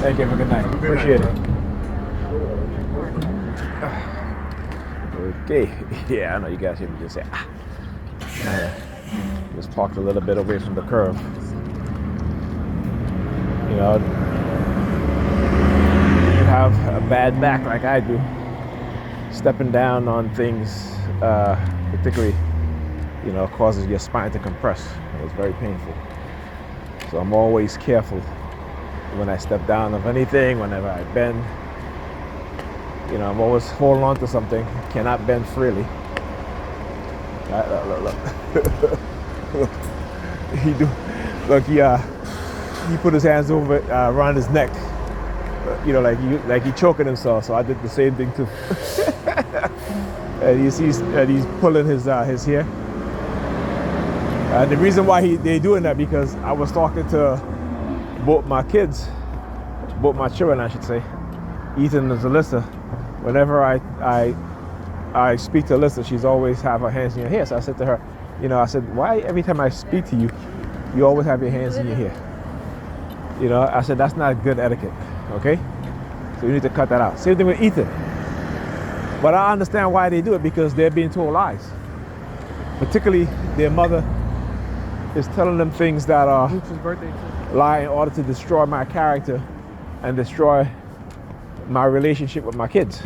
Thank you. Have a good night. Appreciate it. Okay. Yeah, I know you guys hear me just say, just parked a little bit away from the curve. You know, you have a bad back like I do. Stepping down on things, particularly, you know, causes your spine to compress. It was very painful. So I'm always careful when I step down of anything, whenever I bend. You know, I'm always holding on to something. Cannot bend freely. Look. He put his hands over around his neck. You know, like he choking himself. So I did the same thing too. And you see, he's pulling his hair. The reason why they're doing that because I was talking to both my children, I should say, Ethan and Alyssa. Whenever I speak to Alyssa, she's always have her hands in her hair. So I said to her, you know, I said, why every time I speak to you, you always have your hands in your hair? You know, I said, that's not good etiquette, okay? So you need to cut that out. Same thing with Ethan. But I understand why they do it, because they're being told lies. Particularly their mother is telling them things that are lie in order to destroy my character and destroy my relationship with my kids.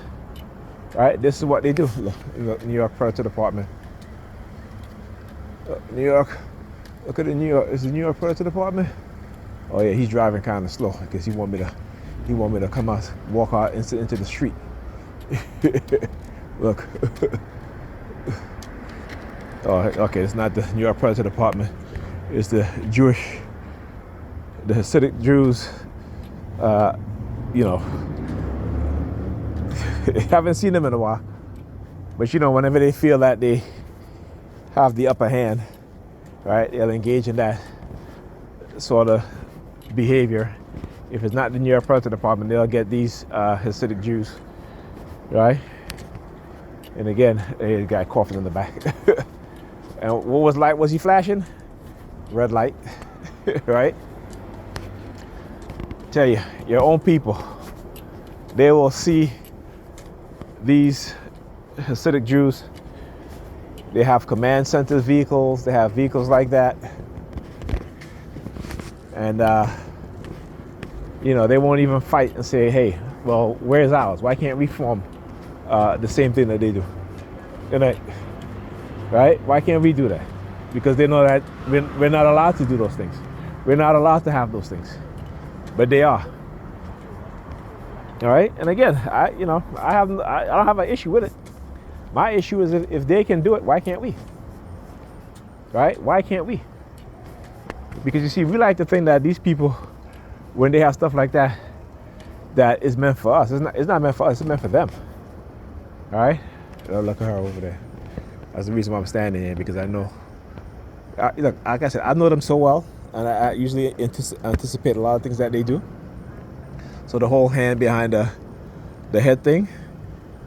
Right? This is what they do. Look, New York Predator Department. New York. Look at the New York. Is the New York Predator Department? Oh yeah, he's driving kind of slow because he want me to come out, walk out into the street. Look. Oh, okay. It's not the New York Predator Department. It's the Hasidic Jews. You know. Haven't seen them in a while, but you know, whenever they feel that they have the upper hand, right, they'll engage in that sort of behavior. If it's not the New York Predator Department, they'll get these Hasidic Jews, right? And again, a guy coughing in the back. And what light was he flashing? Red light, right? Tell you, your own people, they will see these Hasidic Jews. They have command center vehicles. They have vehicles like that. And, you know, they won't even fight and say, hey, well, where's ours? Why can't we form the same thing that they do? Right? Why can't we do that? Because they know that we're not allowed to do those things. We're not allowed to have those things. But they are. All right, and again, I don't have an issue with it. My issue is if they can do it, why can't we? Right? Why can't we? Because you see, we like to think that these people, when they have stuff like that, that is meant for us. It's not meant for us. It's meant for them. All right. Look at her over there. That's the reason why I'm standing here, because I know. Look, like I said, I know them so well, and I usually anticipate a lot of things that they do. So the whole hand behind the head thing,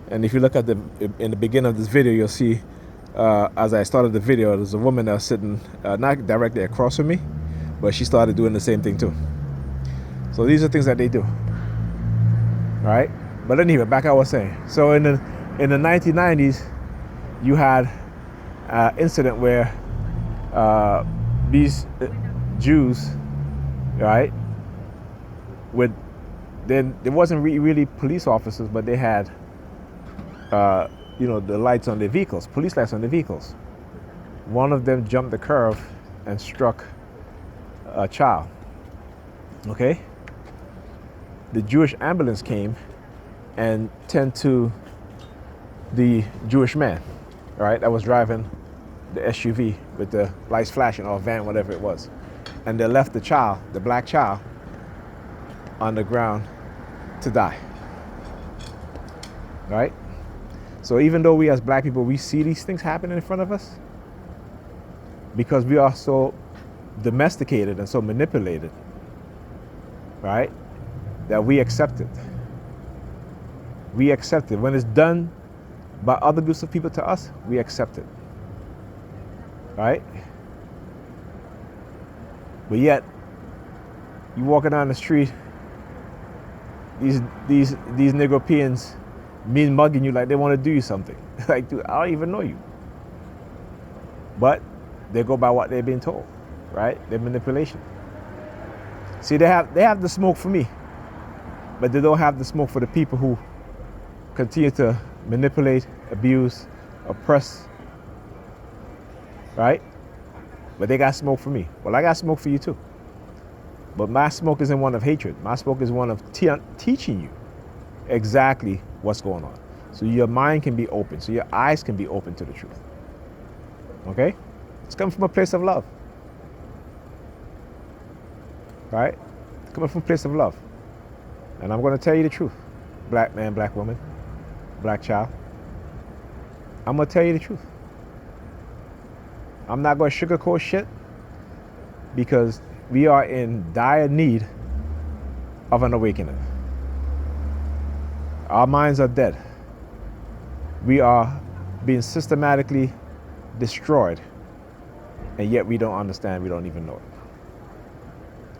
and if you look at in the beginning of this video, you'll see as I started the video, there's a woman that's sitting not directly across from me, but she started doing the same thing too. So these are things that they do, right? But anyway, back I was saying. So in the 1990s, you had an incident where these Jews, right, then there wasn't really police officers, but they had, the lights on their vehicles, police lights on their vehicles. One of them jumped the curve and struck a child. Okay? The Jewish ambulance came and tended to the Jewish man, right, that was driving the SUV with the lights flashing, or van, whatever it was. And they left the child, the black child, on the ground to die. Right? So even though we as black people, we see these things happening in front of us, because we are so domesticated and so manipulated, right, that we accept it. We accept it. When it's done by other groups of people to us, we accept it. Right? But yet, you walking down the street these Negropeans mean mugging you like they want to do you something. Like, dude, I don't even know you. But they go by what they've been told, right? Their manipulation. See, they have the smoke for me, but they don't have the smoke for the people who continue to manipulate, abuse, oppress, right? But they got smoke for me. Well, I got smoke for you too. But my smoke isn't one of hatred. My smoke is one of teaching you exactly what's going on. So your mind can be open, so your eyes can be open to the truth. Okay? It's coming from a place of love. Right? It's coming from a place of love. And I'm going to tell you the truth. Black man, black woman, black child. I'm going to tell you the truth. I'm not going to sugarcoat shit, because we are in dire need of an awakening. Our minds are dead. We are being systematically destroyed, and yet we don't understand, we don't even know it.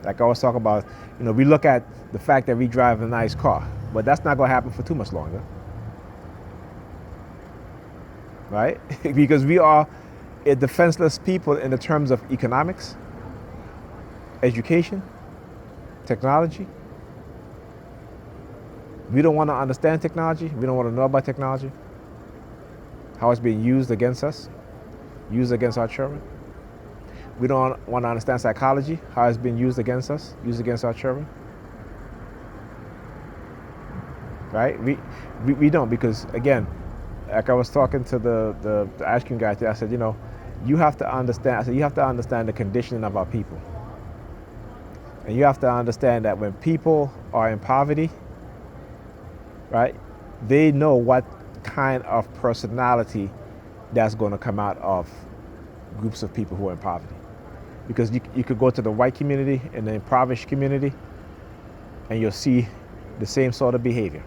Like I was talking about, we look at the fact that we drive a nice car, but that's not going to happen for too much longer. Right? Because we are a defenseless people in the terms of economics, education, technology. We don't want to understand technology. We don't want to know about technology, how it's being used against us, used against our children. We don't want to understand psychology, how it's been used against us, used against our children. Right? We don't, because again, like I was talking to the ice cream guy today, I said, you have to understand, you have to understand the conditioning of our people. And you have to understand that when people are in poverty, right, they know what kind of personality that's going to come out of groups of people who are in poverty. Because you could go to the white community and the impoverished community, and you'll see the same sort of behavior.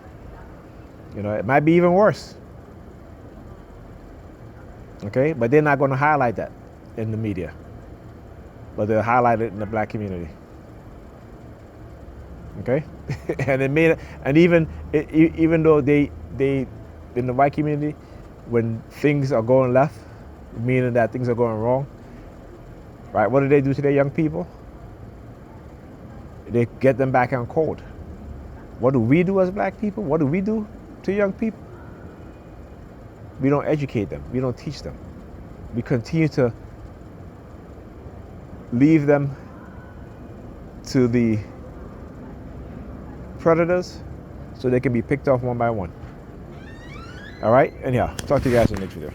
It might be even worse. Okay, but they're not going to highlight that in the media, but they'll highlight it in the black community. Okay, and even though they in the white community, when things are going left, meaning that things are going wrong, right? What do they do to their young people? They get them back on code. What do we do as black people? What do we do to young people? We don't educate them. We don't teach them. We continue to leave them to the predators so they can be picked off one by one. All right? Anyhow, talk to you guys in the next video.